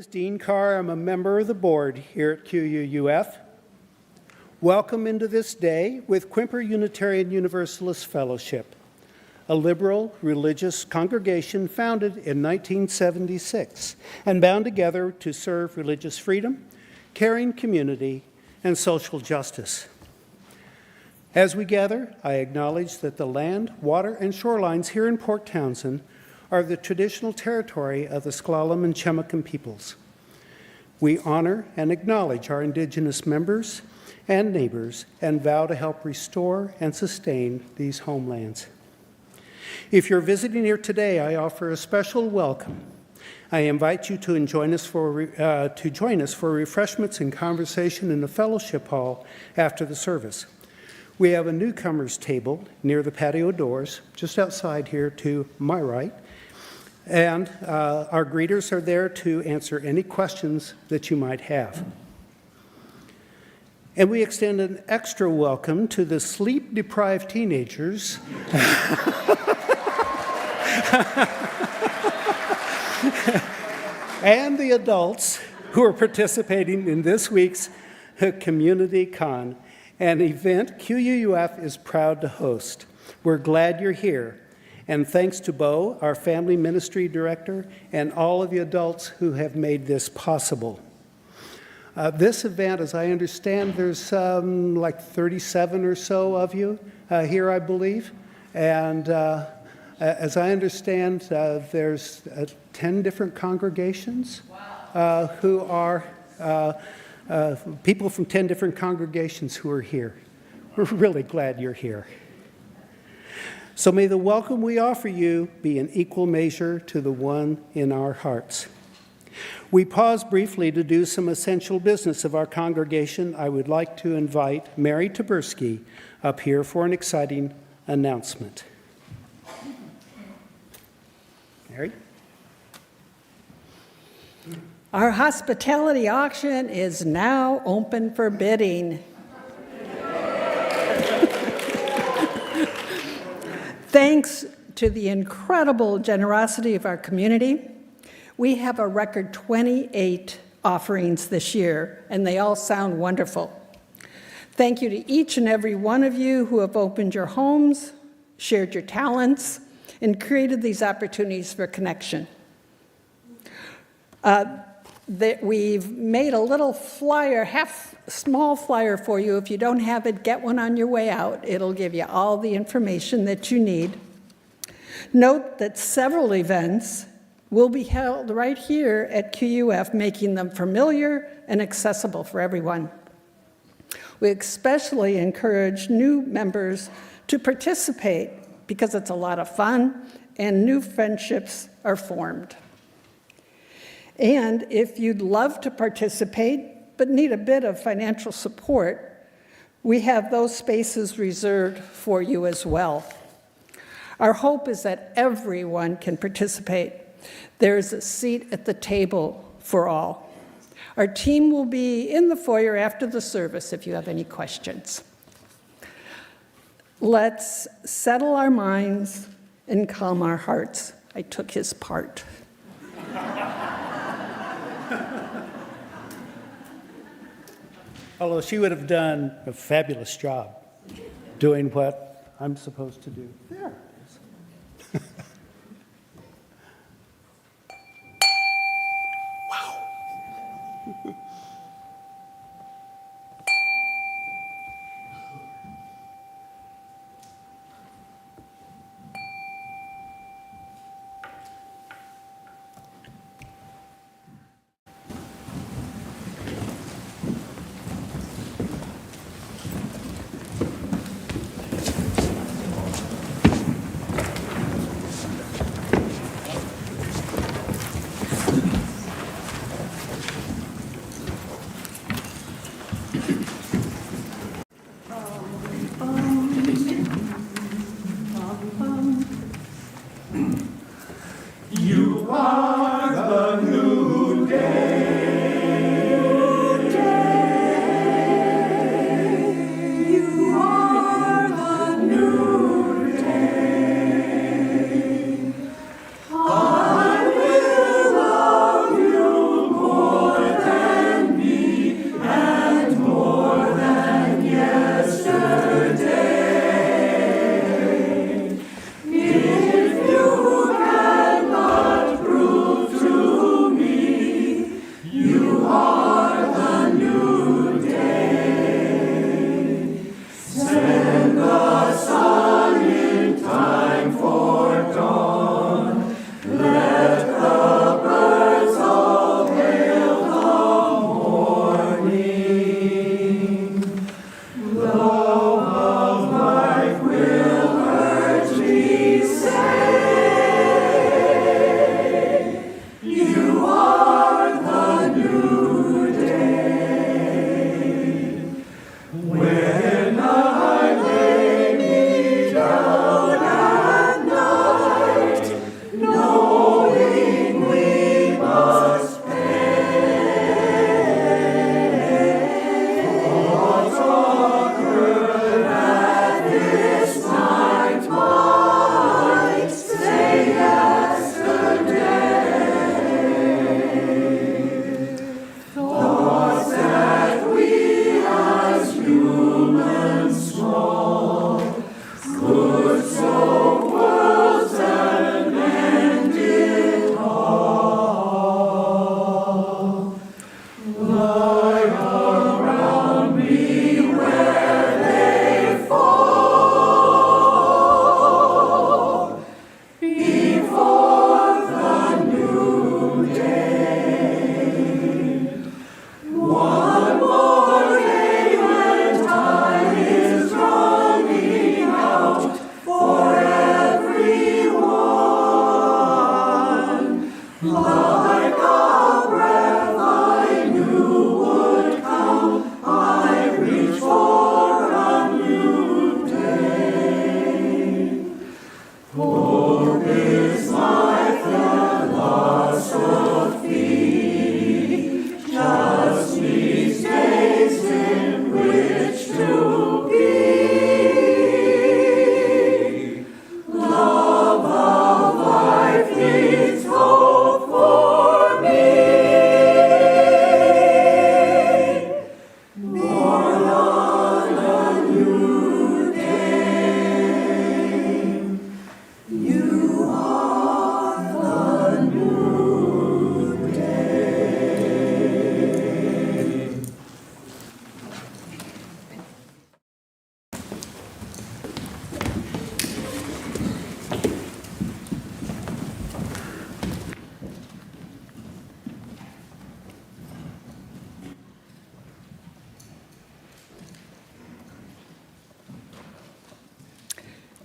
is Dean Carr. I'm a member of the board here at QUUF. Welcome into this day with Quimper Unitarian Universalist Fellowship, a liberal religious congregation founded in 1976 and bound together to serve religious freedom, caring community, and social justice. As we gather, I acknowledge that the land, water, and shorelines here in Port Townsend are the traditional territory of the S'Klallam and Chemakin peoples. We honor and acknowledge our Indigenous members and neighbors and vow to help restore and sustain these homelands. If you're visiting here today, I offer a special welcome. I invite you to join us for refreshments and conversation in the fellowship hall after the service. We have a newcomers table near the patio doors, just outside here to my right. And our greeters are there to answer any questions that you might have. And we extend an extra welcome to the sleep-deprived teenagers and the adults who are participating in this week's Community Con, an event QUUF is proud to host. We're glad you're here. And thanks to Bo, our family ministry director, and all of the adults who have made this possible. This event, as I understand, there's like 37 or so of you here, I believe. And as I understand, there's 10 different congregations who are people from 10 different congregations who are here. We're really glad you're here. So may the welcome we offer you be in equal measure to the one in our hearts. We pause briefly to do some essential business of our congregation. I would like to invite Mary Tyburski up here for an exciting announcement. Mary? Our hospitality auction is now open for bidding. Thanks to the incredible generosity of our community, we have a record 28 offerings this year, and they all sound wonderful. Thank you to each and every one of you who have opened your homes, shared your talents, and created these opportunities for connection. We've made a little flyer, small flyer for you. If you don't have it, get one on your way out. It'll give you all the information that you need. Note that several events will be held right here at QUF, making them familiar and accessible for everyone. We especially encourage new members to participate because it's a lot of fun and new friendships are formed. And if you'd love to participate but need a bit of financial support, we have those spaces reserved for you as well. Our hope is that everyone can participate. There's a seat at the table for all. Our team will be in the foyer after the service if you have any questions. Let's settle our minds and calm our hearts. I took his part. Although she would have done a fabulous job doing what I'm supposed to do. There it is. Wow.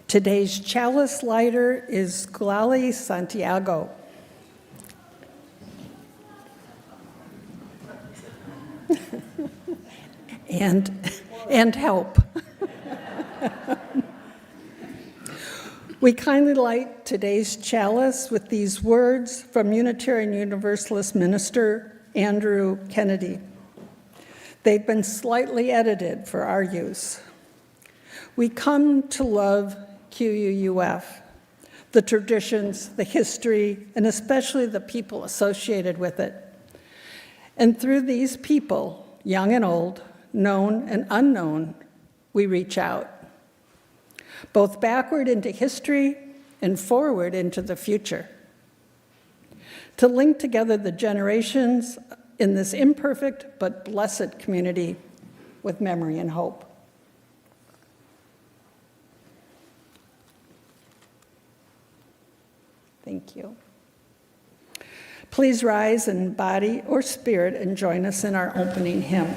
Today's chalice lighter is Glali Santiago. and help. We kindly light today's chalice with these words from Unitarian Universalist minister Andrew Kennedy. They've been slightly edited for our use. We come to love QUUF, the traditions, the history, and especially the people associated with it. And through these people, young and old, known and unknown, we reach out, both backward into history and forward into the future, to link together the generations in this imperfect but blessed community with memory and hope. Thank you. Please rise in body or spirit and join us in our opening hymn.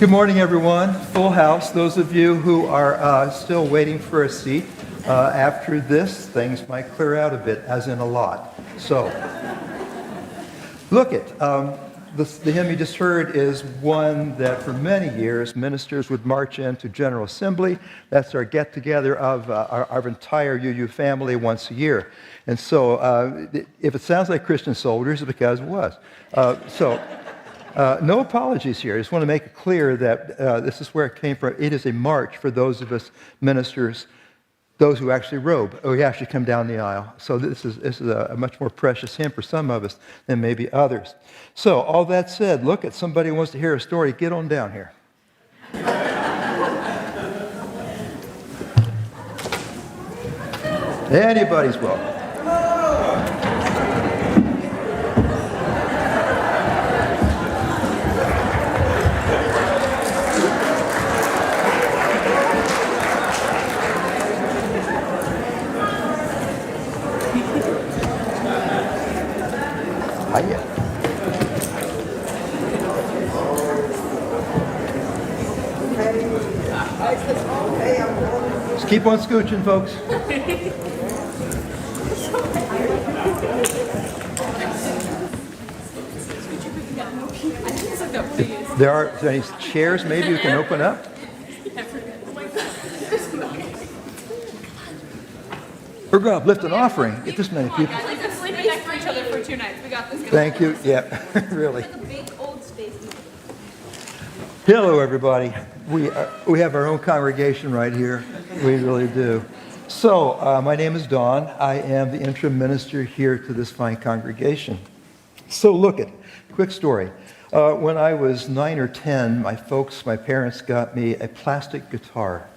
Good morning, everyone. Full house. Those of you who are still waiting for a seat, after this, things might clear out a bit, as in a lot. So, look it. The hymn you just heard is one that for many years ministers would march into General Assembly. That's our get-together of our entire UU family once a year. And so if it sounds like Christian soldiers, it's because it was. No apologies here. I just want to make it clear that this is where it came from. It is a march for those of us ministers, those who actually robe, or who actually come down the aisle. So this is a much more precious hymn for some of us than maybe others. So all that said, look at somebody who wants to hear a story. Get on down here. Anybody's welcome. Just keep on scooching, folks. If there are any chairs maybe you can open up? We're going to uplift an offering. Get this many people. We've been sleeping next to each other for 2 nights. We got this. Thank you. Yeah, really. It's like a big old space. Hello, everybody. We have our own congregation right here. We really do. So, my name is Don. I am the interim minister here to this fine congregation. So, look at quick story. When I was 9 or 10, my parents got me a plastic guitar.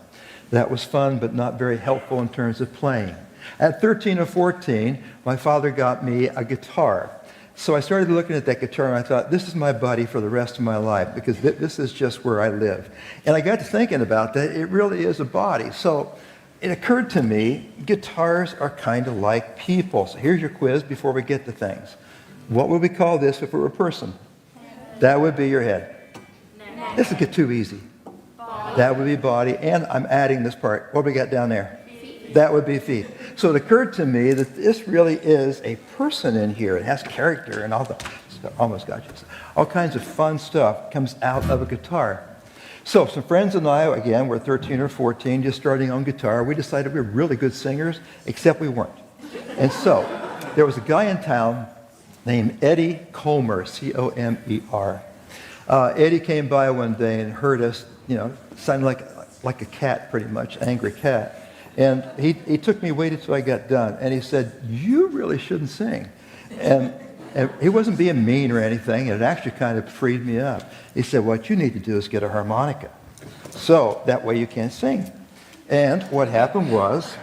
That was fun, but not very helpful in terms of playing. At 13 or 14, my father got me a guitar. So I started looking at that guitar and I thought, this is my buddy for the rest of my life because this is just where I live. And I got to thinking about that. It really is a body. So it occurred to me, guitars are kind of like people. So here's your quiz before we get to things. What would we call this if it were a person? That would be your head. This would get too easy. That would be body. And I'm adding this part. What do we got down there? That would be feet. So it occurred to me that this really is a person in here. It has character and all the stuff. Almost got you. All kinds of fun stuff comes out of a guitar. So some friends and I, again, we're 13 or 14, just starting on guitar. We decided we were really good singers, except we weren't. And so there was a guy in town named Eddie Comer, C-O-M-E-R. Eddie came by one day and heard us, sounded like a cat pretty much, angry cat. And he took me, waited till I got done, and he said, you really shouldn't sing. And he wasn't being mean or anything, and it actually kind of freed me up. He said, what you need to do is get a harmonica. So that way you can sing. And what happened was,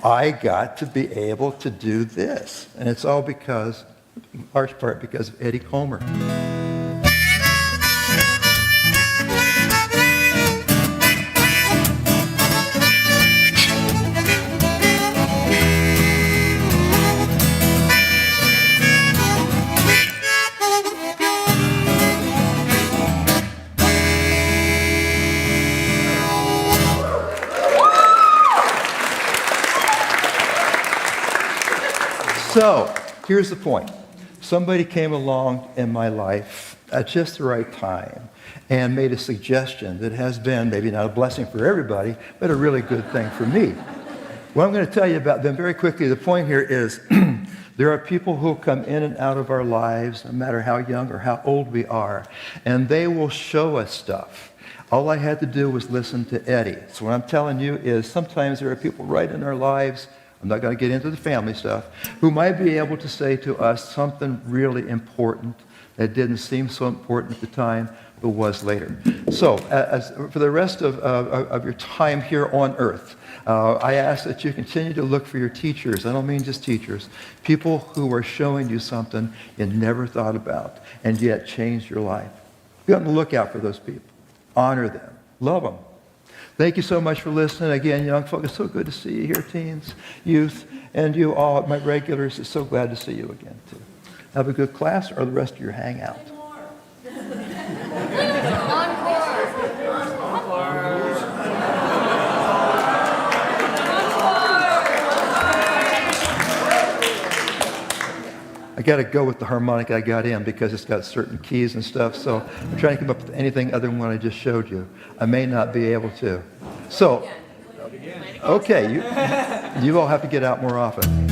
I got to be able to do this. And it's all because, in large part, because of Eddie Comer. So, here's the point. Somebody came along in my life at just the right time and made a suggestion that has been maybe not a blessing for everybody, but a really good thing for me. What I'm going to tell you about them very quickly, the point here is there are people who come in and out of our lives, no matter how young or how old we are, and they will show us stuff. All I had to do was listen to Eddie. So what I'm telling you is sometimes there are people right in our lives, I'm not going to get into the family stuff, who might be able to say to us something really important that didn't seem so important at the time, but was later. So for the rest of your time here on earth, I ask that you continue to look for your teachers. I don't mean just teachers. People who are showing you something you never thought about and yet changed your life. Be on the lookout for those people. Honor them. Love them. Thank you so much for listening. Again, young folks, it's so good to see you here, teens, youth, and you all, my regulars. It's so glad to see you again, too. Have a good class or the rest of your hangout. got to go with the harmonic I got in because it's got certain keys and stuff. So I'm trying to come up with anything other than what I just showed you. I may not be able to. So, okay, you all have to get out more often.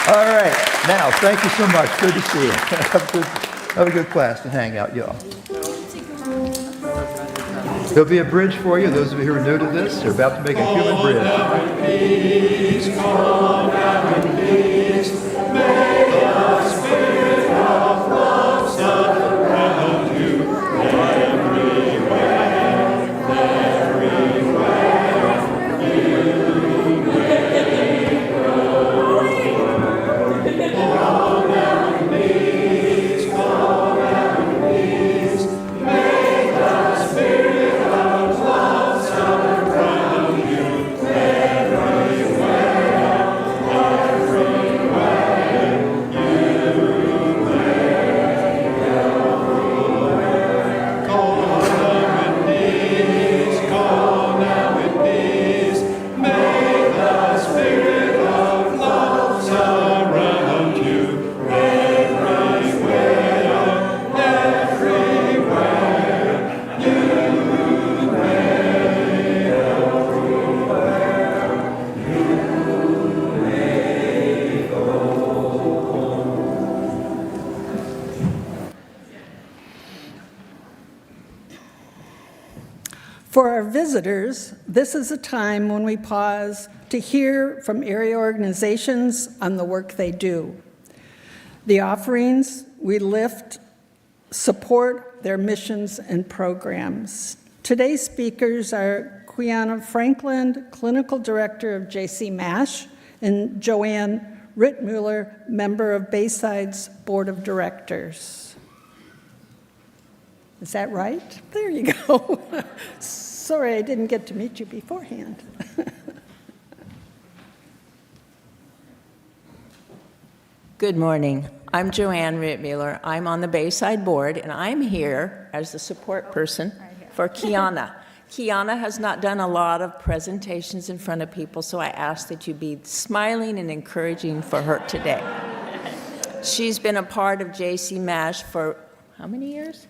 All right. Now, thank you so much. Good to see you. Have a good class and hang out, y'all. There'll be a bridge for you. Those of you who are new to this, they're about to make a human bridge. For our visitors, this is a time when we pause to hear from area organizations on the work they do. The offerings we lift support their missions and programs. Today's speakers are Quiana Franklin, Clinical Director of J.C. Mash, and Joanne Rittmuller, member of Bayside's Board of Directors. Is that right? There you go. Sorry, I didn't get to meet you beforehand. Good morning. I'm Joanne Rittmuller. I'm on the Bayside Board, and I'm here as the support person for Quiana. Quiana has not done a lot of presentations in front of people, so I ask that you be smiling and encouraging for her today. She's been a part of J.C. Mash for how many years?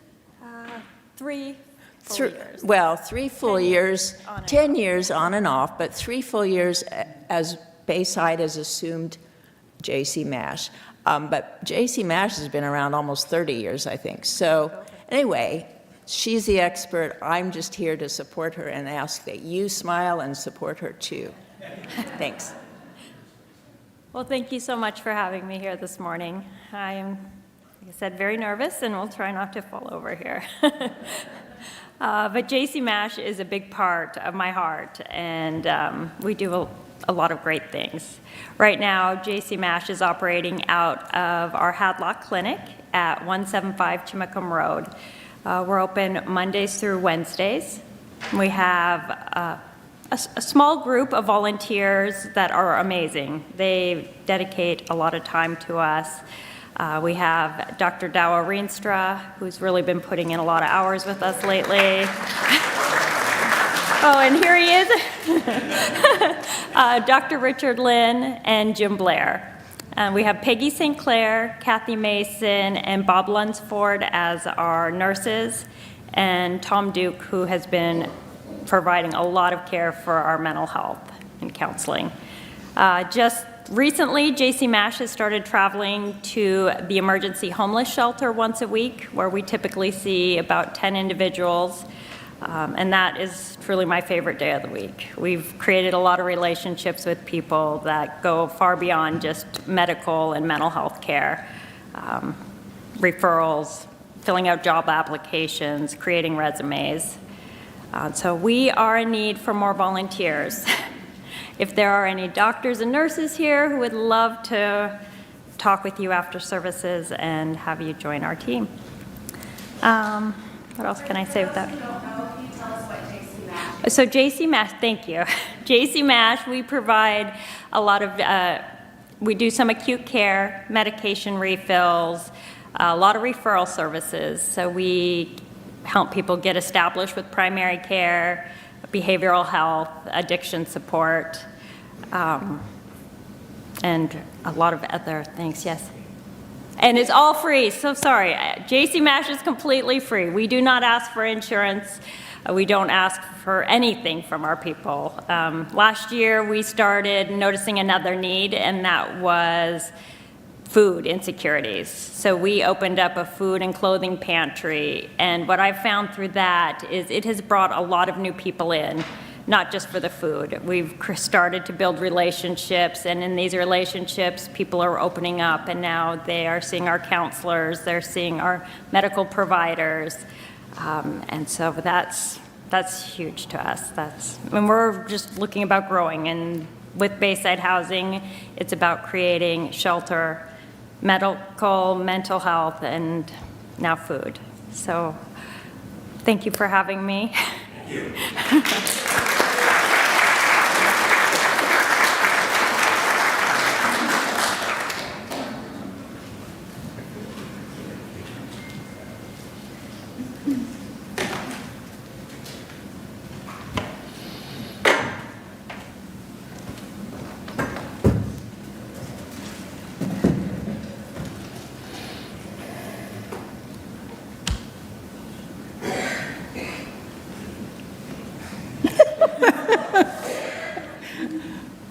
3 full years. Well, 3 full years, 10 years on and off, but 3 full years as Bayside has assumed J.C. Mash. But J.C. Mash has been around almost 30 years, I think. So anyway, she's the expert. I'm just here to support her and ask that you smile and support her too. Thanks. Well, thank you so much for having me here this morning. I am, like I said, very nervous, and we'll try not to fall over here. But J.C. Mash is a big part of my heart, and we do a lot of great things. Right now, J.C. Mash is operating out of our Hadlock Clinic at 175 Chimacum Road. We're open Mondays through Wednesdays. We have a small group of volunteers that are amazing. They dedicate a lot of time to us. We have Dr. Dawa Rienstra, who's really been putting in a lot of hours with us lately. Oh, and here he is. Dr. Richard Lynn and Jim Blair. We have Peggy St. Clair, Kathy Mason, and Bob Lunsford as our nurses, and Tom Duke, who has been providing a lot of care for our mental health and counseling. Just recently, J.C. Mash has started traveling to the emergency homeless shelter once a week, where we typically see about 10 individuals. And that is truly my favorite day of the week. We've created a lot of relationships with people that go far beyond just medical and mental health care. Referrals, filling out job applications, creating resumes. So we are in need for more volunteers. If there are any doctors and nurses here who would love to talk with you after services and have you join our team. What else can I say with that? So JC MASH, thank you. JC MASH, we provide a lot of, we do some acute care, medication refills, a lot of referral services. So we help people get established with primary care, behavioral health, addiction support, and a lot of other things, yes. And it's all free, so sorry. JC MASH is completely free. We do not ask for insurance. We don't ask for anything from our people. Last year, we started noticing another need, and that was food insecurities. So we opened up a food and clothing pantry, and what I've found through that is it has brought a lot of new people in, not just for the food. We've started to build relationships, and in these relationships, people are opening up, and now they are seeing our counselors, they're seeing our medical providers, and so that's huge to us. And we're just looking about growing, and with Bayside Housing, it's about creating shelter, medical, mental health, and now food. So thank you for having me. Thank you.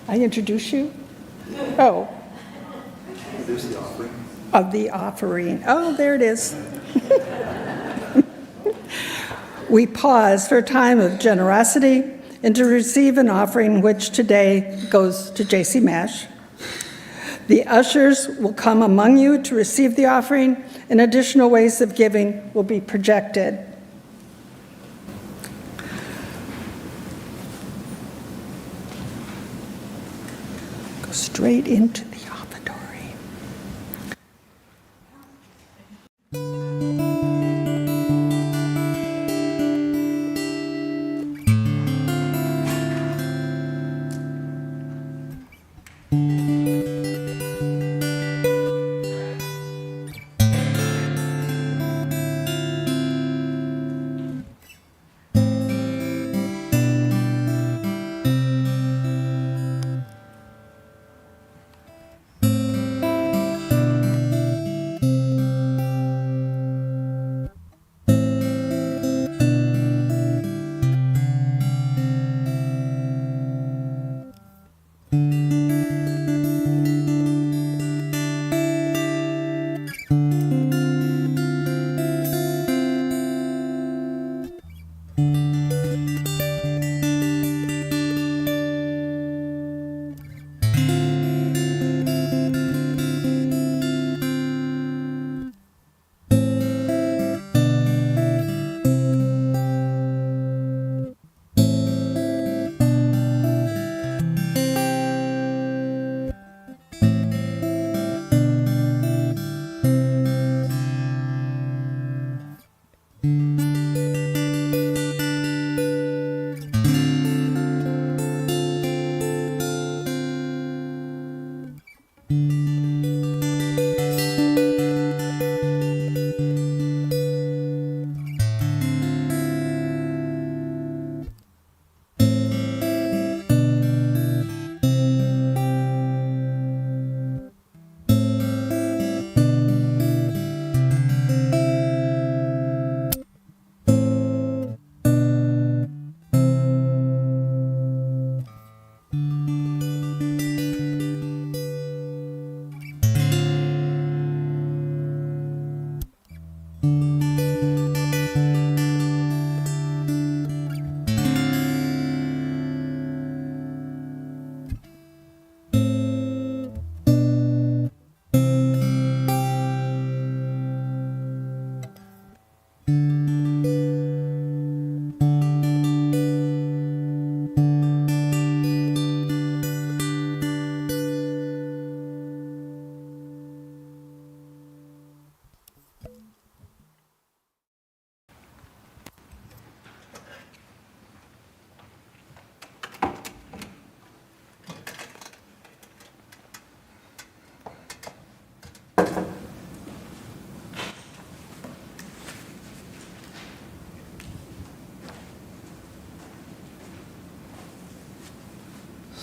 I introduce you? Oh. There's the offering. Of the offering. Oh, there it is. We pause for a time of generosity and to receive an offering which today goes to JC MASH. The ushers will come among you to receive the offering, and additional ways of giving will be projected. Go straight into the offertory.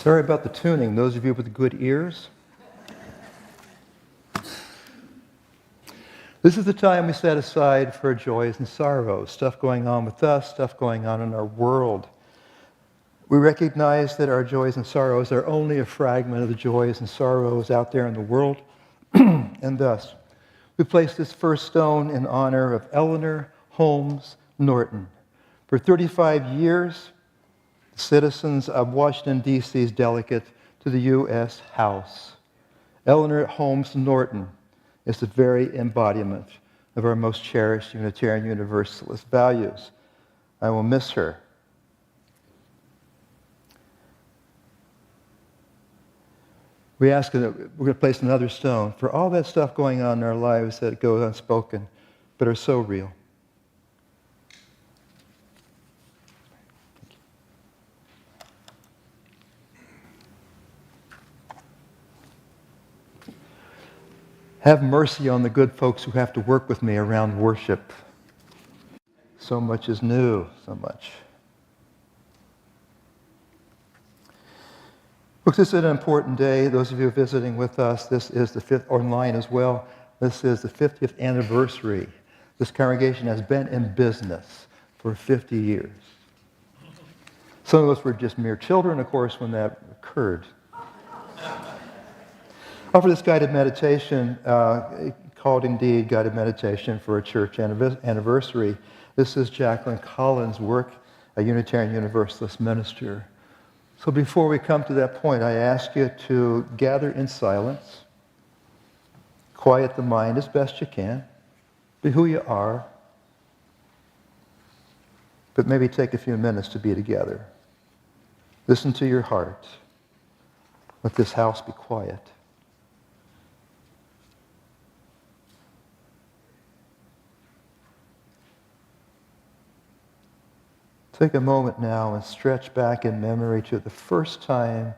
Sorry about the tuning. Those of you with good ears. This is the time we set aside for joys and sorrows, stuff going on with us, stuff going on in our world. We recognize that our joys and sorrows are only a fragment of the joys and sorrows out there in the world, and thus, we place this first stone in honor of Eleanor Holmes Norton. For 35 years, citizens of Washington, D.C.'s delegate to the U.S. House. Eleanor Holmes Norton is the very embodiment of our most cherished Unitarian Universalist values. I will miss her. We ask that we're going to place another stone for all that stuff going on in our lives that go unspoken, but are so real. Have mercy on the good folks who have to work with me around worship. So much is new, so much. Folks, this is an important day. Those of you visiting with us, this is the fifth, online as well, this is the 50th anniversary. This congregation has been in business for 50 years. Some of us were just mere children, of course, when that occurred. Offer this guided meditation, called indeed Guided Meditation for a Church Anniversary. This is Jacqueline Collins' work, a Unitarian Universalist minister. So before we come to that point, I ask you to gather in silence, quiet the mind as best you can, be who you are, but maybe take a few minutes to be together. Listen to your heart. Let this house be quiet. Take a moment now and stretch back in memory to the first time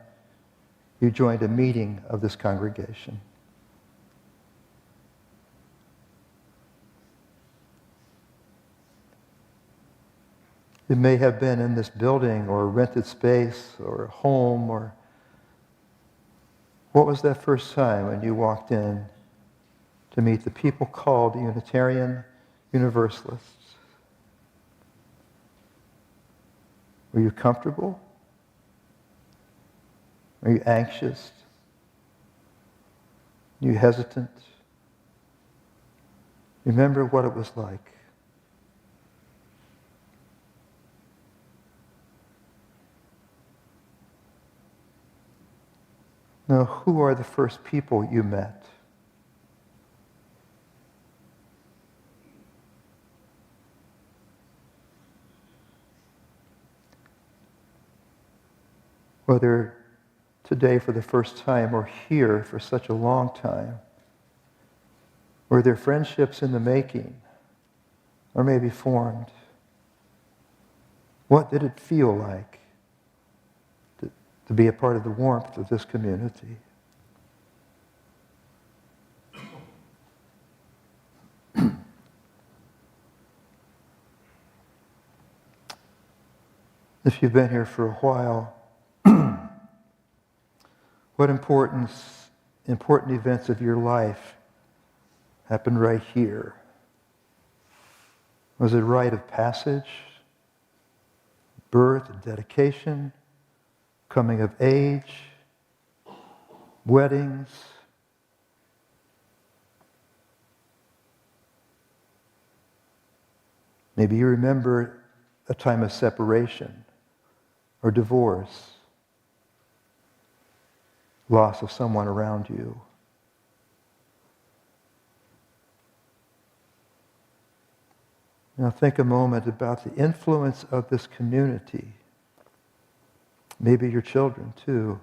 you joined a meeting of this congregation. It may have been in this building or a rented space or a home, or what was that first time when you walked in to meet the people called Unitarian Universalists? Were you comfortable? Are you anxious? Are you hesitant? Remember what it was like. Now, who are the first people you met? Whether today for the first time or here for such a long time, were there friendships in the making or maybe formed? What did it feel like to be a part of the warmth of this community? If you've been here for a while, what important events of your life happened right here? Was it rite of passage, birth and dedication, coming of age, weddings? Maybe you remember a time of separation or divorce, loss of someone around you. Now think a moment about the influence of this community. Maybe your children too.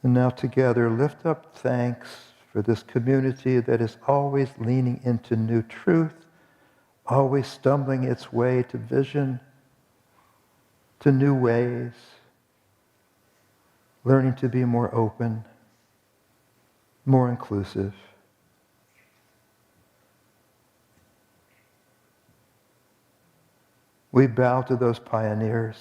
And now together, lift up thanks for this community that is always leaning into new truth, always stumbling its way to vision, to new ways, learning to be more open, more inclusive. We bow to those pioneers.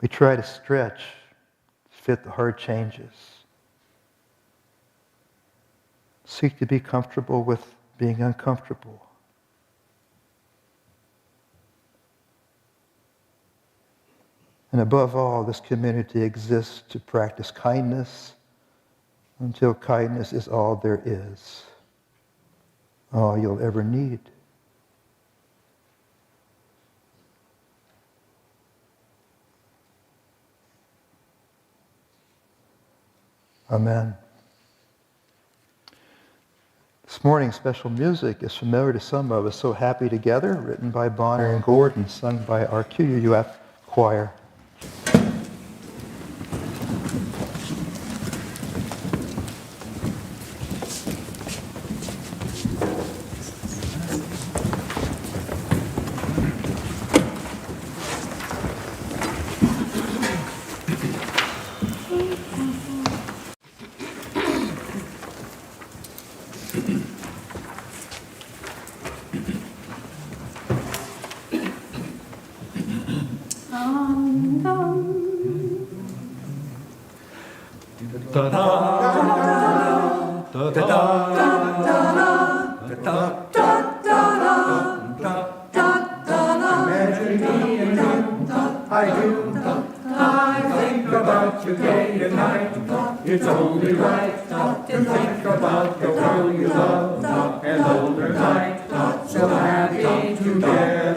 We try to stretch, fit the hard changes. Seek to be comfortable with being uncomfortable. And above all, this community exists to practice kindness until kindness is all there is, all you'll ever need. Amen. This morning's special music is familiar to some of us. So Happy Together, written by Bonner and Gordon, sung by our QUUF choir. It's only right to think about the girl you love and hold her tight, so happy together.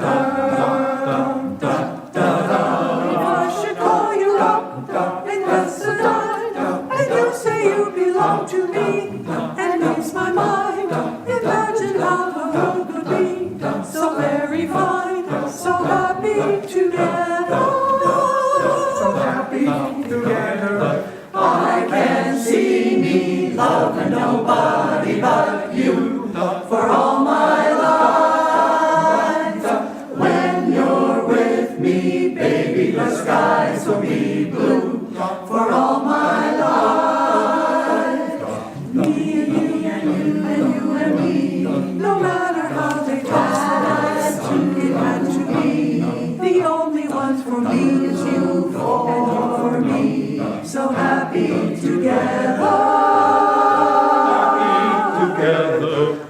If I should call you up and that's a dime, and you say you belong to me, and ease my mind, imagine how the world could be so very fine, so happy together. So happy together. I can see me loving nobody but you for all my life. When you're with me, baby, the skies will be blue for all my life. Me and you and you and you and me, no matter how they toss us, it had to be. The only ones for me is you and you for me. So happy together. Happy together.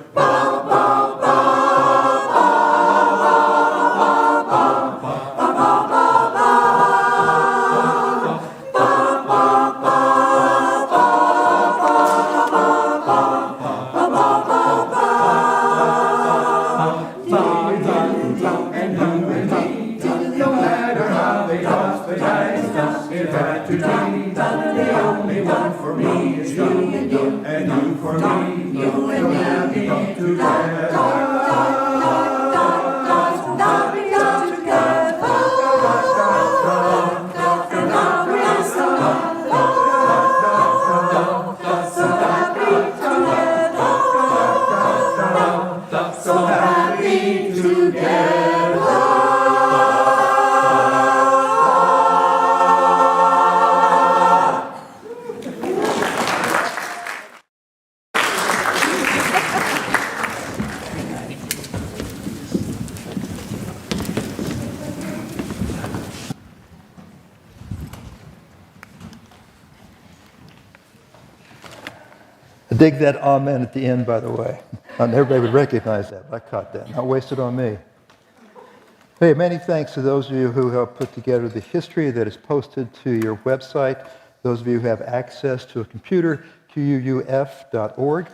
No matter how they toss the dice, it had to be. The only one for me is you, and you for me. So happy together. So happy together. I dig that amen at the end, by the way. Not everybody would recognize that, but I caught that. Not wasted on me. Hey, many thanks to those of you who helped put together the history that is posted to your website. Those of you who have access to a computer, QUUF.org.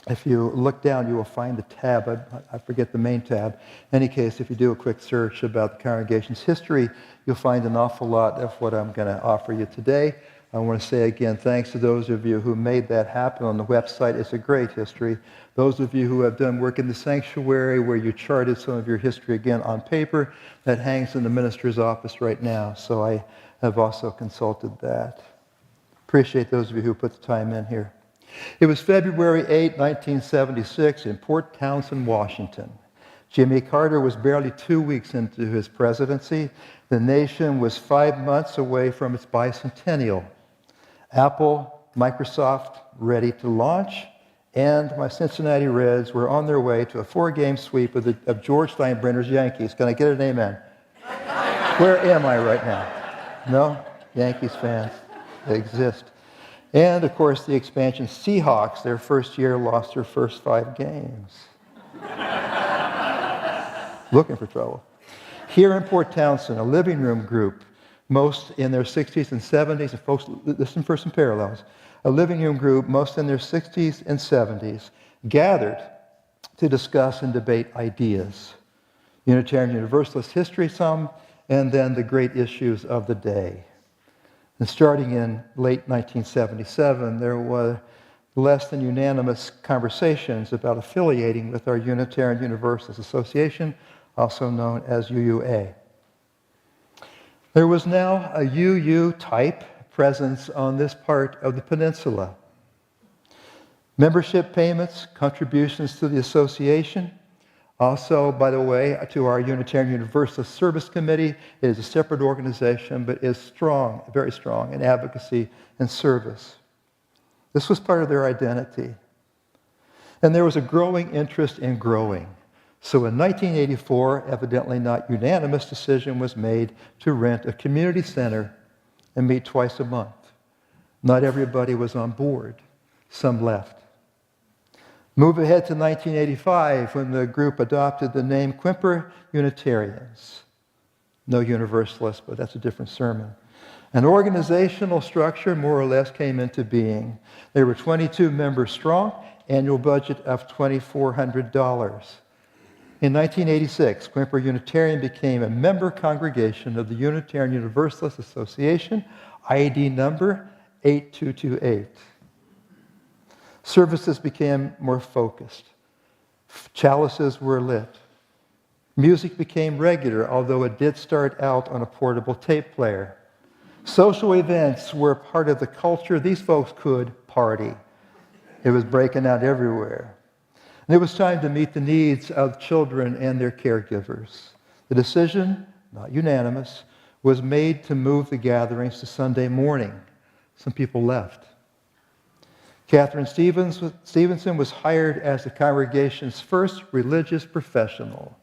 If you look down, you will find the tab. I forget the main tab. In any case, if you do a quick search about the congregation's history, you'll find an awful lot of what I'm going to offer you today. I want to say again, thanks to those of you who made that happen on the website. It's a great history. Those of you who have done work in the sanctuary where you charted some of your history again on paper, that hangs in the minister's office right now. So I have also consulted that. Appreciate those of you who put the time in here. It was February 8, 1976 in Port Townsend, Washington. Jimmy Carter was barely 2 weeks into his presidency. The nation was 5 months away from its bicentennial. Apple, Microsoft, ready to launch. and my Cincinnati Reds were on their way to a 4-game sweep of George Steinbrenner's Yankees. Can I get an amen? Where am I right now? No? Yankees fans. They exist. And, of course, the expansion Seahawks, their first year, lost their first 5 games. Looking for trouble. Here in Port Townsend, a living room group, most in their 60s and 70s, and folks, listen for some parallels. A living room group, most in their 60s and 70s, gathered to discuss and debate ideas. Unitarian Universalist history, some, and then the great issues of the day. And starting in late 1977, there were less than unanimous conversations about affiliating with our Unitarian Universalist Association, also known as UUA. There was now a UU-type presence on this part of the peninsula. Membership payments, contributions to the association, also, by the way, to our Unitarian Universalist Service Committee. It is a separate organization, but is strong, very strong in advocacy and service. This was part of their identity. And there was a growing interest in growing. So in 1984, evidently not unanimous, decision was made to rent a community center and meet twice a month. Not everybody was on board. Some left. Move ahead to 1985 when the group adopted the name Quimper Unitarians. No Universalists, but that's a different sermon. An organizational structure more or less came into being. They were 22 members strong, annual budget of $2,400. In 1986, Quimper Unitarian became a member congregation of the Unitarian Universalist Association, ID number 8228. Services became more focused. Chalices were lit. Music became regular, although it did start out on a portable tape player. Social events were part of the culture. These folks could party. It was breaking out everywhere. And it was time to meet the needs of children and their caregivers. The decision, not unanimous, was made to move the gatherings to Sunday morning. Some people left. Catherine Stevenson was hired as the congregation's first religious professional.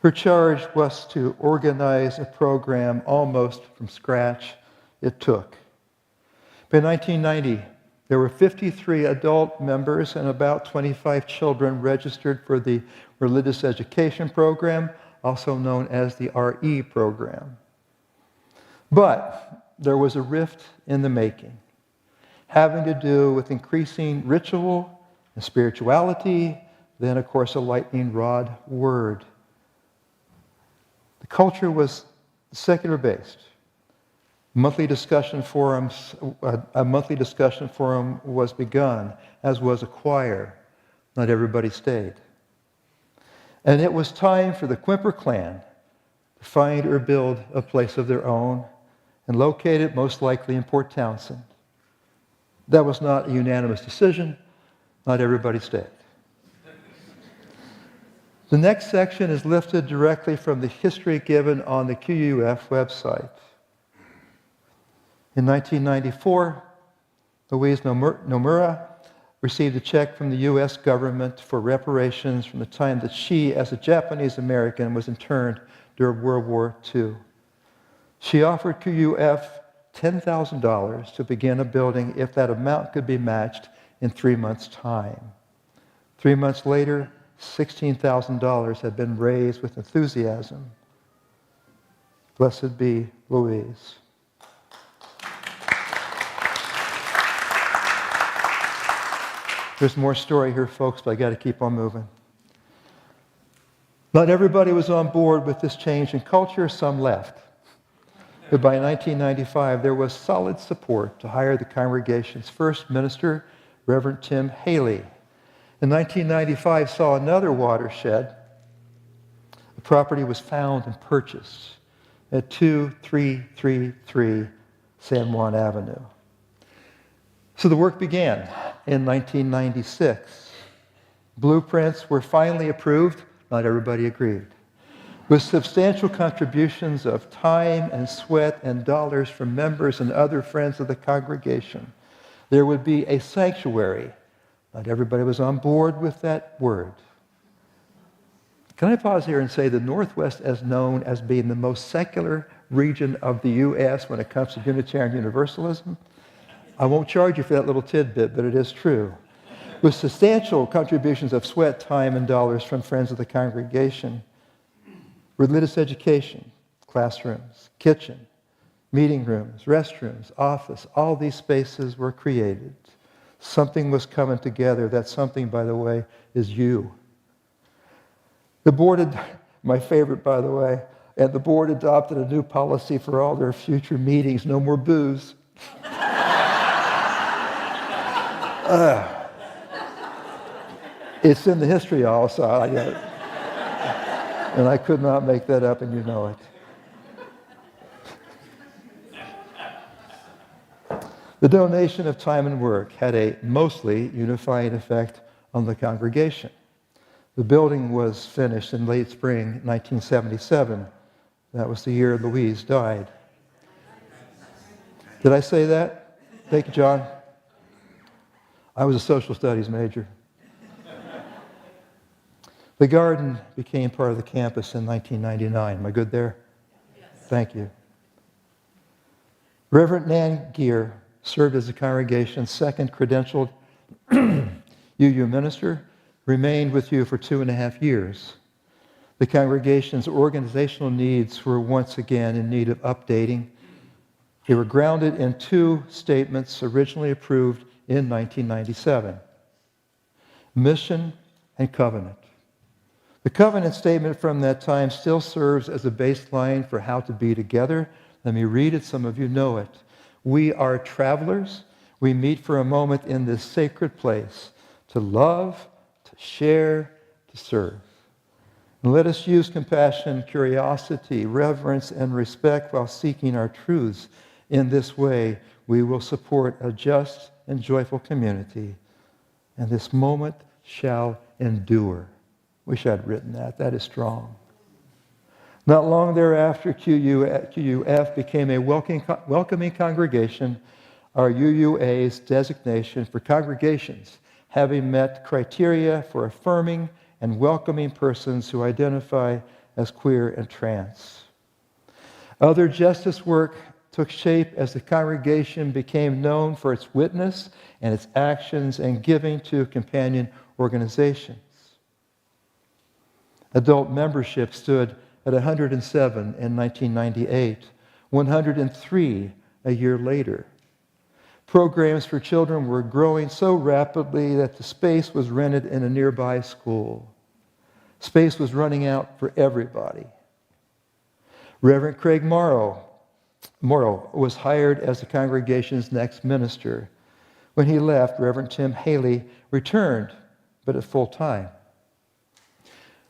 Her charge was to organize a program almost from scratch. It took. By 1990, there were 53 adult members and about 25 children registered for the religious education program, also known as the RE program. But there was a rift in the making, having to do with increasing ritual and spirituality, then, of course, a lightning rod word. The culture was secular-based. A monthly discussion forum was begun, as was a choir. Not everybody stayed. And it was time for the Quimper clan to find or build a place of their own and locate it most likely in Port Townsend. That was not a unanimous decision. Not everybody stayed. The next section is lifted directly from the history given on the QUUF website. In 1994, Louise Nomura received a check from the U.S. government for reparations from the time that she, as a Japanese American, was interned during World War II. She offered QUUF $10,000 to begin a building if that amount could be matched in 3 months' time. 3 months later, $16,000 had been raised with enthusiasm. Blessed be Louise. There's more story here, folks, but I got to keep on moving. Not everybody was on board with this change in culture. Some left. But by 1995, there was solid support to hire the congregation's first minister, Reverend Tim Haley. In 1995 saw another watershed. The property was found and purchased at 2333 San Juan Avenue. So the work began in 1996. Blueprints were finally approved. Not everybody agreed. With substantial contributions of time and sweat and dollars from members and other friends of the congregation, there would be a sanctuary. Not everybody was on board with that word. Can I pause here and say the Northwest is known as being the most secular region of the U.S. when it comes to Unitarian Universalism? I won't charge you for that little tidbit, but it is true. With substantial contributions of sweat, time, and dollars from friends of the congregation, religious education, classrooms, kitchen, meeting rooms, restrooms, office, all these spaces were created. Something was coming together. That something, by the way, is you. The board, my favorite, by the way, and the board adopted a new policy for all their future meetings: no more booze. It's in the history also, and I could not make that up, and you know it. The donation of time and work had a mostly unifying effect on the congregation. The building was finished in late spring 1977. That was the year Louise died. Did I say that? Thank you, John. I was a social studies major. The garden became part of the campus in 1999. Am I good there? Yes. Thank you. Reverend Nan Gear served as the congregation's second credentialed UU minister, remained with you for 2.5 years. The congregation's organizational needs were once again in need of updating. They were grounded in 2 statements originally approved in 1997: mission and covenant. The covenant statement from that time still serves as a baseline for how to be together. Let me read it. Some of you know it. We are travelers. We meet for a moment in this sacred place to love, to share, to serve. And let us use compassion, curiosity, reverence, and respect while seeking our truths. In this way, we will support a just and joyful community, and this moment shall endure. Wish I'd written that. That is strong. Not long thereafter, QUF became a welcoming congregation, our UUA's designation for congregations having met criteria for affirming and welcoming persons who identify as queer and trans. Other justice work took shape as the congregation became known for its witness and its actions and giving to companion organizations. Adult membership stood at 107 in 1998, 103 a year later. Programs for children were growing so rapidly that the space was rented in a nearby school. Space was running out for everybody. Reverend Craig Morrow was hired as the congregation's next minister. When he left, Reverend Tim Haley returned, but at full time.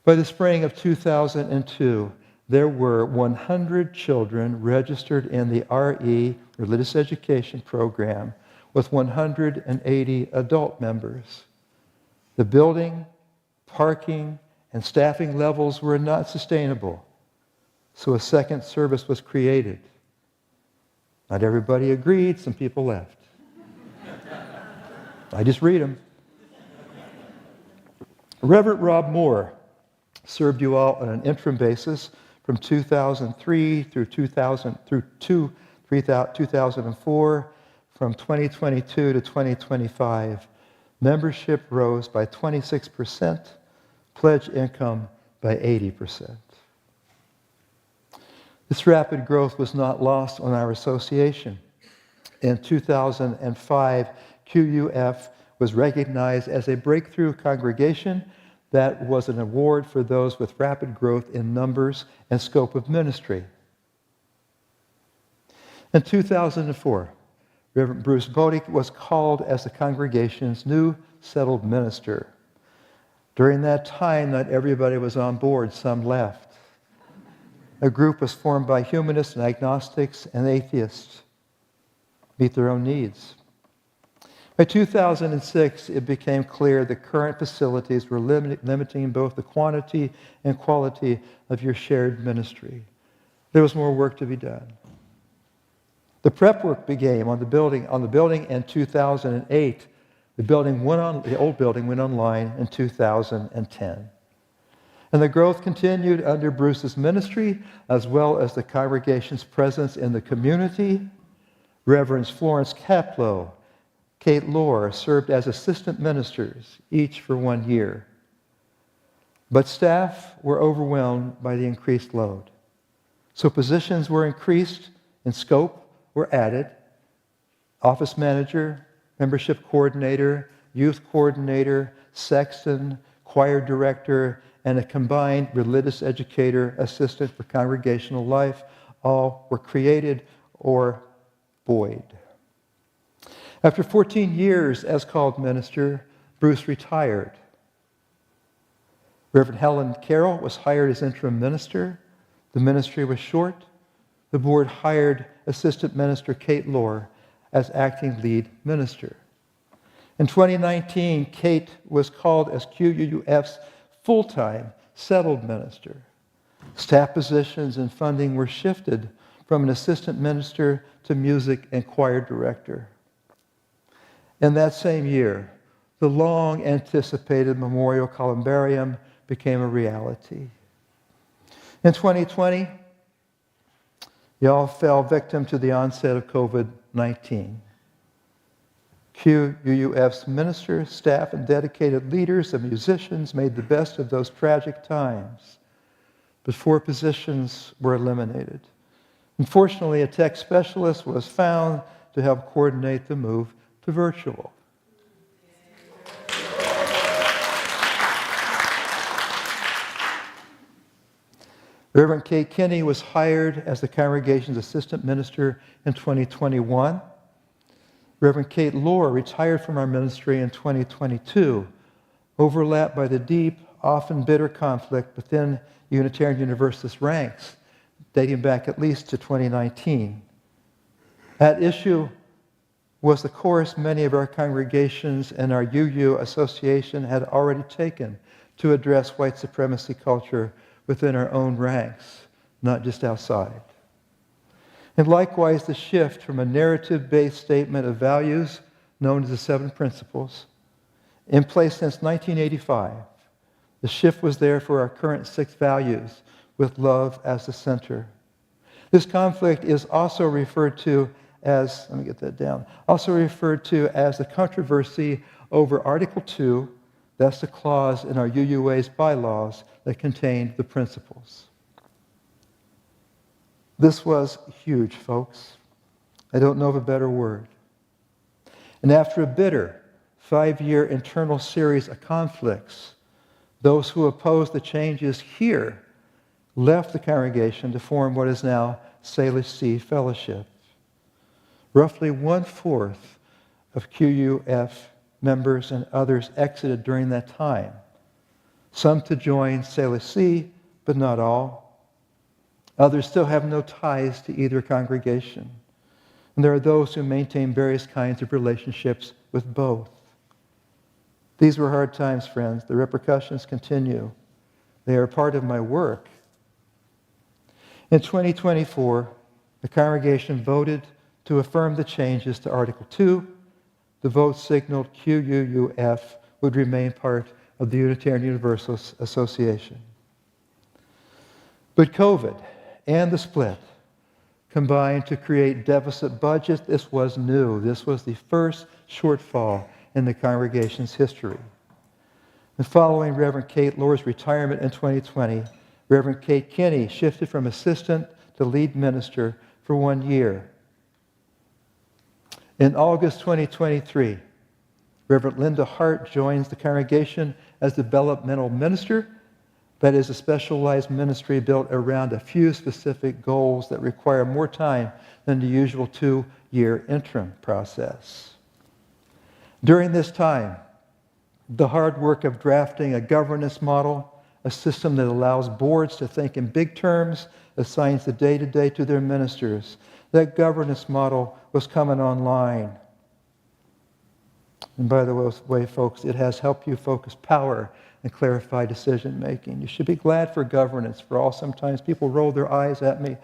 By the spring of 2002, there were 100 children registered in the RE, Religious Education Program, with 180 adult members. The building, parking, and staffing levels were not sustainable, so a second service was created. Not everybody agreed, some people left. I just read them. Reverend Rob Moore served you all on an interim basis from 2003 through 2004, from 2022 to 2025. Membership rose by 26%, pledge income by 80%. This rapid growth was not lost on our association. In 2005, QUF was recognized as a breakthrough congregation. That was an award for those with rapid growth in numbers and scope of ministry. In 2004, Reverend Bruce Bodick was called as the congregation's new settled minister. During that time, not everybody was on board, some left. A group was formed by humanists and agnostics and atheists. Meet their own needs. By 2006, it became clear the current facilities were limiting both the quantity and quality of your shared ministry. There was more work to be done. The prep work began on the building in 2008. The old building went online in 2010. And the growth continued under Bruce's ministry, as well as the congregation's presence in the community. Reverends Florence Kaplow, Kate Lohr served as assistant ministers, each for 1 year. But staff were overwhelmed by the increased load. So positions were increased and scope were added. Office manager, membership coordinator, youth coordinator, sexton, choir director, and a combined religious educator assistant for congregational life, all were created or buoyed. After 14 years as called minister, Bruce retired. Reverend Helen Carroll was hired as interim minister. The ministry was short. The board hired assistant minister Kate Lohr as acting lead minister. In 2019, Kate was called as QUUF's full-time settled minister. Staff positions and funding were shifted from an assistant minister to music and choir director. In that same year, the long-anticipated Memorial Columbarium became a reality. In 2020, y'all fell victim to the onset of COVID-19. QUUF's ministers, staff, and dedicated leaders and musicians made the best of those tragic times, but 4 positions were eliminated. Unfortunately, a tech specialist was found to help coordinate the move to virtual. Reverend Kate Kinney was hired as the congregation's assistant minister in 2021. Reverend Kate Lohr retired from our ministry in 2022, overlapped by the deep, often bitter conflict within Unitarian Universalist ranks, dating back at least to 2019. At issue was the course many of our congregations and our UU association had already taken to address white supremacy culture within our own ranks, not just outside. And likewise, the shift from a narrative-based statement of values known as the 7 Principles, in place since 1985. The shift was there for our current 6 values, with love as the center. This conflict is also referred to as, also referred to as the controversy over Article 2, that's the clause in our UUA's bylaws that contained the principles. This was huge, folks. I don't know of a better word. And after a bitter 5-year internal series of conflicts, those who opposed the changes here left the congregation to form what is now Salish Sea Fellowship. Roughly 1/4 of QUUF members and others exited during that time, some to join Salish Sea, but not all. Others still have no ties to either congregation. And there are those who maintain various kinds of relationships with both. These were hard times, friends. The repercussions continue. They are part of my work. In 2024, the congregation voted to affirm the changes to Article 2. The vote signaled QUUF would remain part of the Unitarian Universalist Association. But COVID and the split combined to create deficit budgets. This was new. This was the first shortfall in the congregation's history. And following Reverend Kate Lohr's retirement in 2020, Reverend Kate Kinney shifted from assistant to lead minister for 1 year. In August 2023, Reverend Linda Hart joins the congregation as developmental minister. That is a specialized ministry built around a few specific goals that require more time than the usual 2-year interim process. During this time, the hard work of drafting a governance model, a system that allows boards to think in big terms, assigns the day-to-day to their ministers, that governance model was coming online. And by the way, folks, it has helped you focus power and clarify decision-making. You should be glad for governance. For all, sometimes people roll their eyes at me.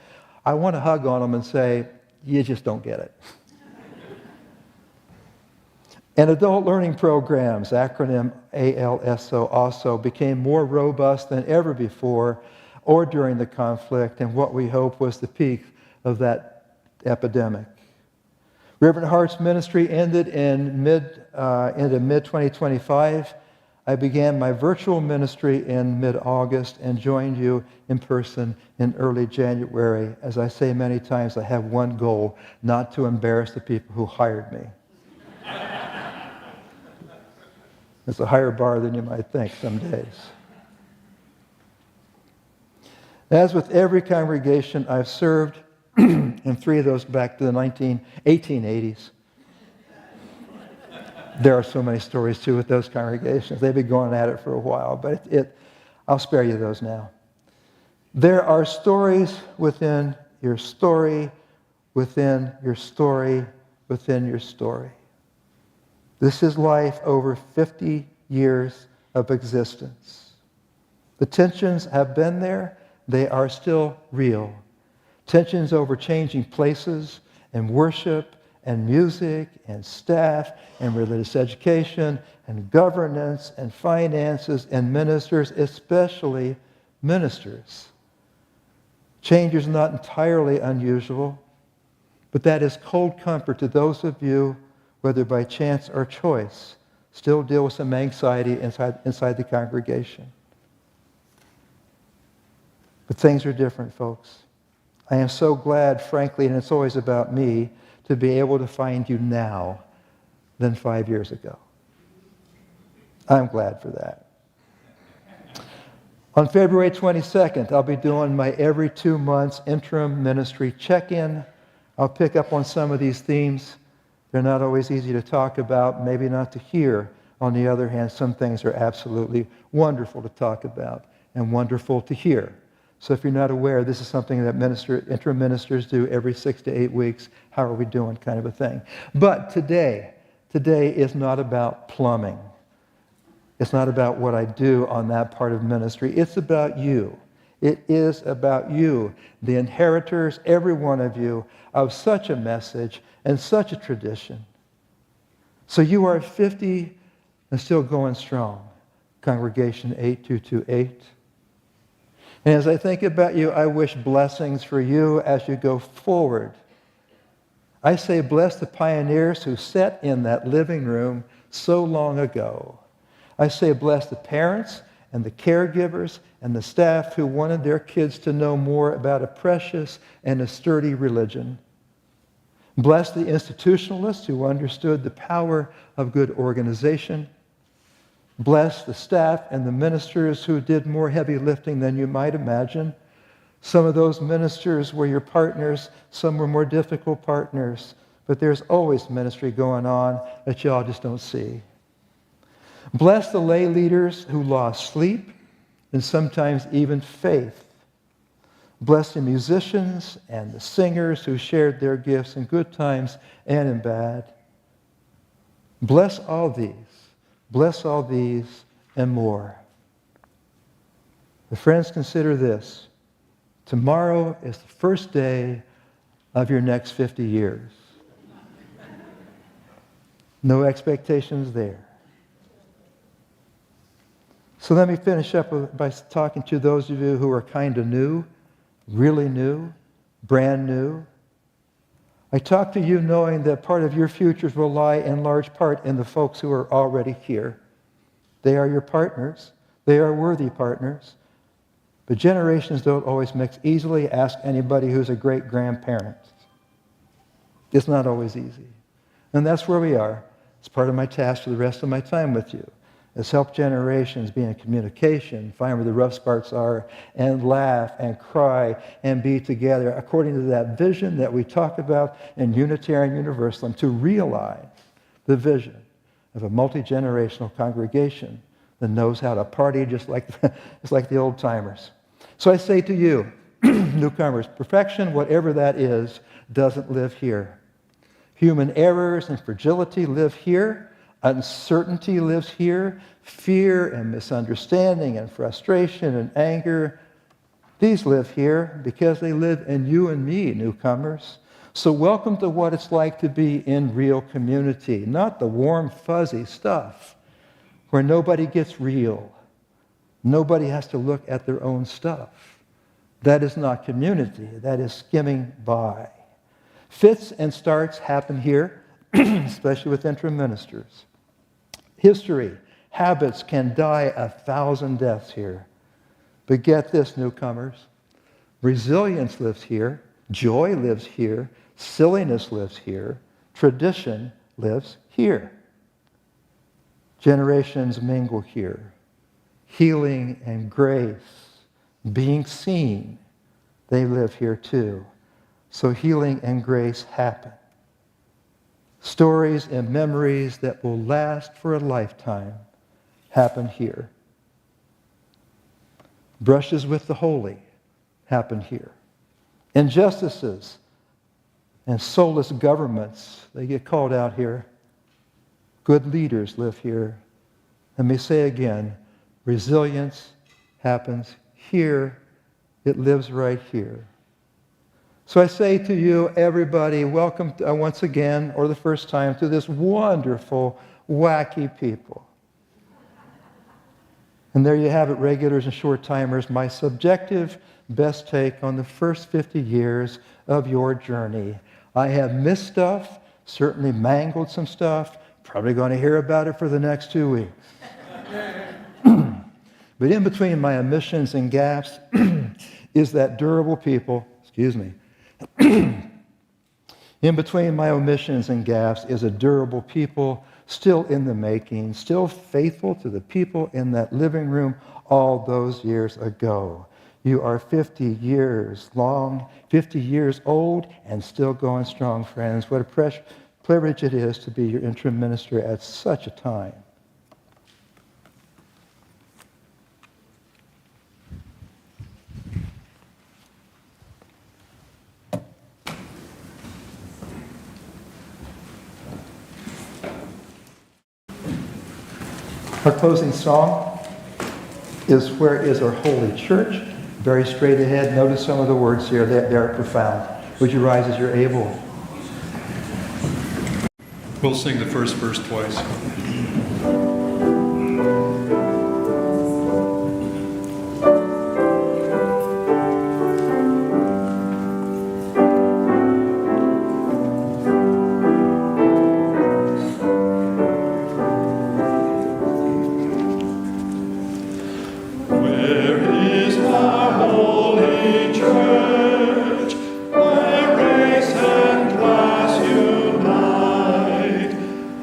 I want to hug on them and say, you just don't get it. And adult learning programs, acronym ALSO, also became more robust than ever before or during the conflict and what we hope was the peak of that epidemic. Reverend Hart's ministry ended in mid-2025. I began my virtual ministry in mid-August and joined you in person in early January. As I say many times, I have one goal, not to embarrass the people who hired me. It's a higher bar than you might think some days. As with every congregation I've served, and 3 of those back to the 1880s. There are so many stories, too, with those congregations. They've been going at it for a while, but I'll spare you those now. There are stories within your story, within your story, within your story. This is life over 50 years of existence. The tensions have been there. They are still real. Tensions over changing places and worship and music and staff and religious education and governance and finances and ministers, especially ministers. Change is not entirely unusual, but that is cold comfort to those of you, whether by chance or choice, still deal with some anxiety inside the congregation. But things are different, folks. I am so glad, frankly, and it's always about me, to be able to find you now than 5 years ago. I'm glad for that. On February 22nd, I'll be doing my every 2 months interim ministry check-in. I'll pick up on some of these themes. They're not always easy to talk about, maybe not to hear. On the other hand, some things are absolutely wonderful to talk about and wonderful to hear. So if you're not aware, this is something that interim ministers do every 6 to 8 weeks. How are we doing, kind of a thing. But today is not about plumbing. It's not about what I do on that part of ministry. It's about you. It is about you, the inheritors, every one of you, of such a message and such a tradition. So you are 50 and still going strong. Congregation 8228. And as I think about you, I wish blessings for you as you go forward. I say bless the pioneers who sat in that living room so long ago. I say bless the parents and the caregivers and the staff who wanted their kids to know more about a precious and a sturdy religion. Bless the institutionalists who understood the power of good organization. Bless the staff and the ministers who did more heavy lifting than you might imagine. Some of those ministers were your partners, some were more difficult partners, but there's always ministry going on that y'all just don't see. Bless the lay leaders who lost sleep and sometimes even faith. Bless the musicians and the singers who shared their gifts in good times and in bad. Bless all these. Bless all these and more. But friends, consider this. Tomorrow is the first day of your next 50 years. No expectations there. So let me finish up by talking to those of you who are kind of new, really new, brand new. I talk to you knowing that part of your futures will lie in large part in the folks who are already here. They are your partners. They are worthy partners. But generations don't always mix easily. Ask anybody who's a great-grandparent. It's not always easy. And that's where we are. It's part of my task for the rest of my time with you. Is help generations be in communication, find where the rough spots are, and laugh and cry and be together according to that vision that we talk about in Unitarian Universalism, to realize the vision of a multi-generational congregation that knows how to party just like the old timers. So I say to you, newcomers, perfection, whatever that is, doesn't live here. Human errors and fragility live here. Uncertainty lives here. Fear and misunderstanding and frustration and anger. These live here because they live in you and me, newcomers. So welcome to what it's like to be in real community, not the warm, fuzzy stuff where nobody gets real. Nobody has to look at their own stuff. That is not community. That is skimming by. Fits and starts happen here, especially with interim ministers. History, habits can die 1,000 deaths here. But get this, newcomers. Resilience lives here. Joy lives here. Silliness lives here. Tradition lives here. Generations mingle here. Healing and grace, being seen, they live here too. So healing and grace happen. Stories and memories that will last for a lifetime happen here. Brushes with the holy happen here. Injustices and soulless governments, they get called out here. Good leaders live here. Let me say again, resilience happens here. It lives right here. So I say to you, everybody, welcome once again, or the first time, to this wonderful, wacky people. And there you have it, regulars and short-timers, my subjective best take on the first 50 years of your journey. I have missed stuff, certainly mangled some stuff, probably going to hear about it for the next 2 weeks. But in between my omissions and gaps is that durable people, in between my omissions and gaps is a durable people still in the making, still faithful to the people in that living room all those years ago. You are 50 years long, 50 years old, and still going strong, friends. What a privilege it is to be your interim minister at such a time. Our closing song is Where is Our Holy Church? Very straight ahead. Notice some of the words here. They are profound. Would you rise as you're able? We'll sing the first verse twice.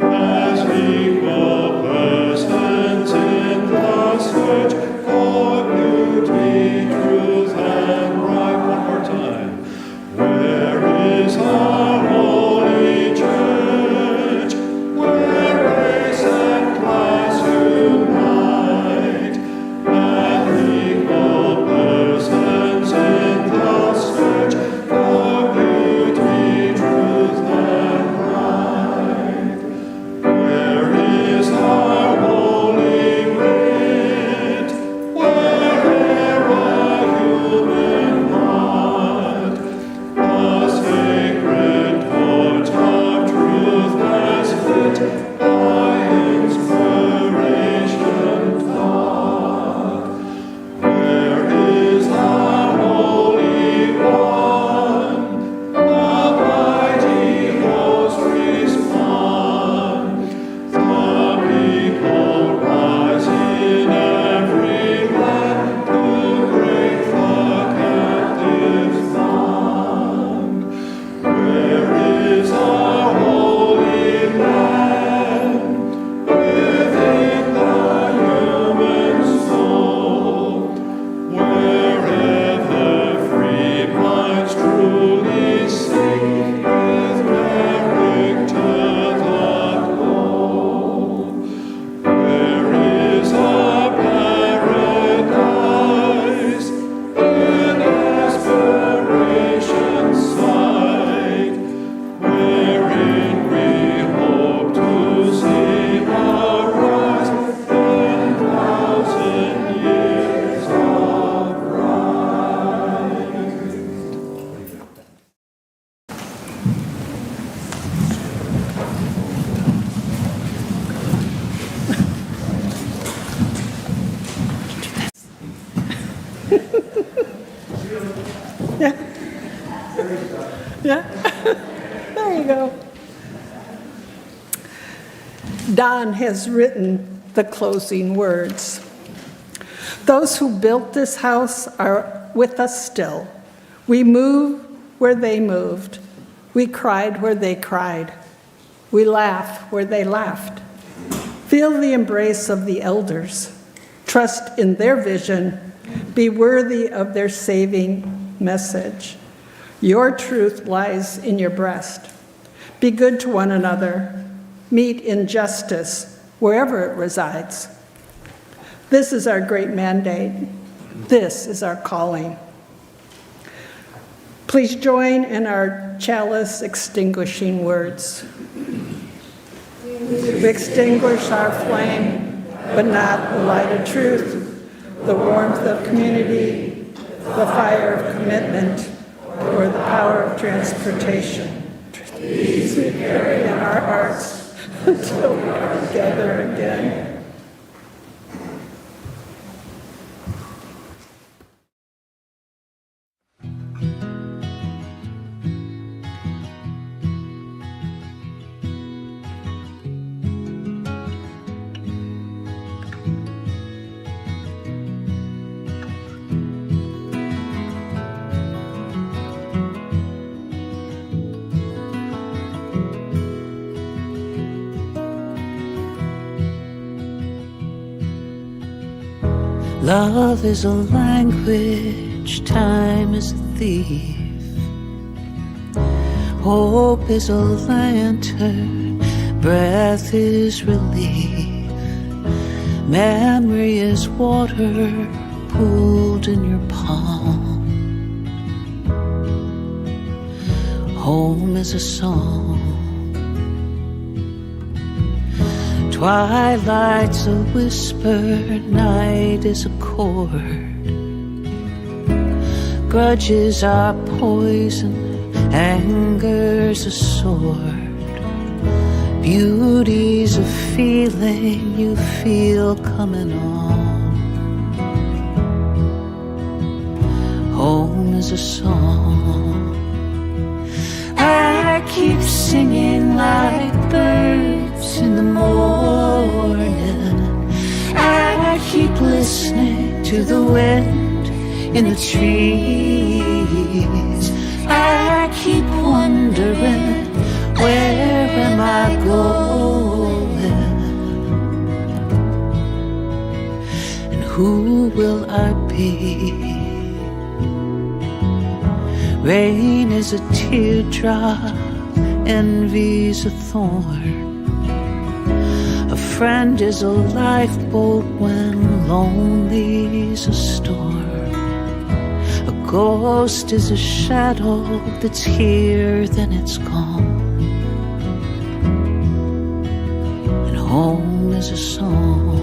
As equal There you go. Don has written the closing words. Those who built this house are with us still. We move where they moved. We cried where they cried. We laugh where they laughed. Feel the embrace of the elders. Trust in their vision. Be worthy of their saving message. Your truth lies in your breast. Be good to one another. Meet in justice wherever it resides. This is our great mandate. This is our calling. Please join in our chalice extinguishing words. We extinguish our flame, but not the light of truth, the warmth of community, the fire of commitment, or the power of transportation. These we carry in our hearts until we are together again. Love is a language, time is a thief. Hope is a lantern, breath is relief. Memory is water pooled in your palm. Home is a song. Twilight's a whisper, night is a chord. Grudges are poison, anger's a sword. Beauty's a feeling you feel coming on. Home is a song. I keep singing like birds in the morning. I keep listening to the wind in the trees. I keep wondering, where am I going? And who will I be? Rain is a teardrop, envy's a thorn. A friend is a lifeboat when lonely's a storm. A ghost is a shadow that's here, then it's gone. And home is a song.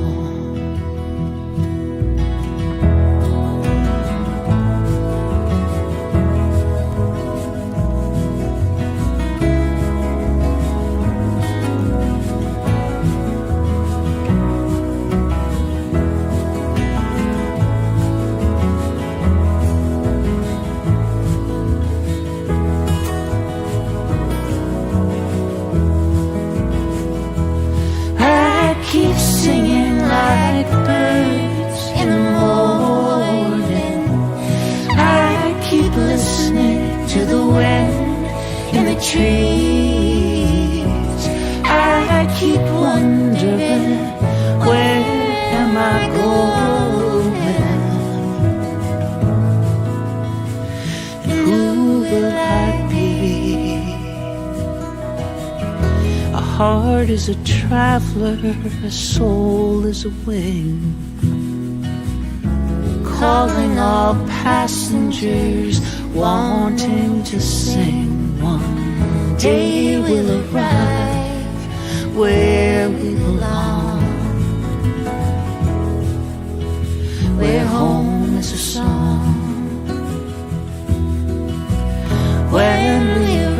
Heart is a traveler, a soul is a wing, calling all passengers, wanting to sing. One day we'll arrive where we belong, where home is a song. When we